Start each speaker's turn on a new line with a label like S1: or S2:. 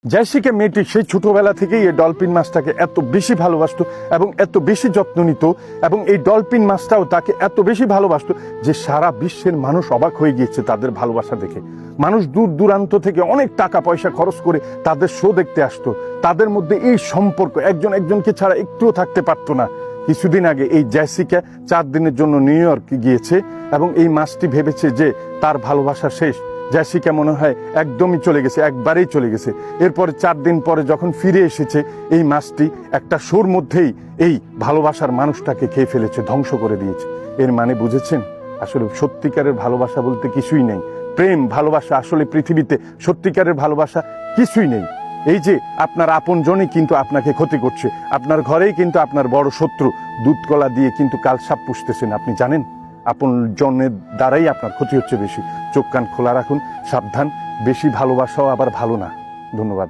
S1: Jessica মেয়েটি সেই ছোটবেলা থেকেই এই ডলফিন মাছটাকে এত বেশি ভালোবাসতো এবং এত বেশি যত্ন নিত এবং এই ডলফিন মাছটাও তাকে এত বেশি ভালোবাসতো যে সারা বিশ্বের মানুষ অবাক হয়ে গিয়েছে তাদের ভালোবাসা দেখে। মানুষ দূর দূরান্ত থেকে অনেক টাকা পয়সা খরচ করে তাদের শো দেখতে আসতো। তাদের মধ্যে এই সম্পর্ক একজন একজনকে ছাড়া একটুও থাকতে পারতো না। কিছুদিন আগে এই জেসিকা 4 দিনের জন্য নিউ ইয়র্ক গিয়েছে এবং এই মাছটি ভেবেছে যে তার ভালোবাসা শেষ। জেসিকা মনে হয় একদমই চলে গেছে, একবারেই চলে গেছে। এরপরে 4 দিন পরে যখন ফিরে এসেছে এই মাছটি একটা শোর মধ্যেই এই ভালোবাসার মানুষটাকে খেয়ে ফেলেছে, ধ্বংস করে দিয়েছে। এর মানে বুঝেছেন, আসলে সত্যিকারের ভালোবাসা বলতে কিছুই নেই। প্রেম ভালোবাসা আসলে পৃথিবীতে সত্যিকারের ভালোবাসা কিছুই নেই। এই যে আপনার আপনজনই কিন্তু আপনাকে ক্ষতি করছে, আপনার ঘরেই কিন্তু আপনার বড় শত্রু দুধ কলা দিয়ে কিন্তু কালসাপ পুষতেছেন, আপনি জানেন? আপন জনের দ্বারাই আপনার ক্ষতি হচ্ছে বেশি। চোখ কান খোলা রাখুন, সাবধান। বেশি ভালোবাসাও আবার ভালো না। ধন্যবাদ।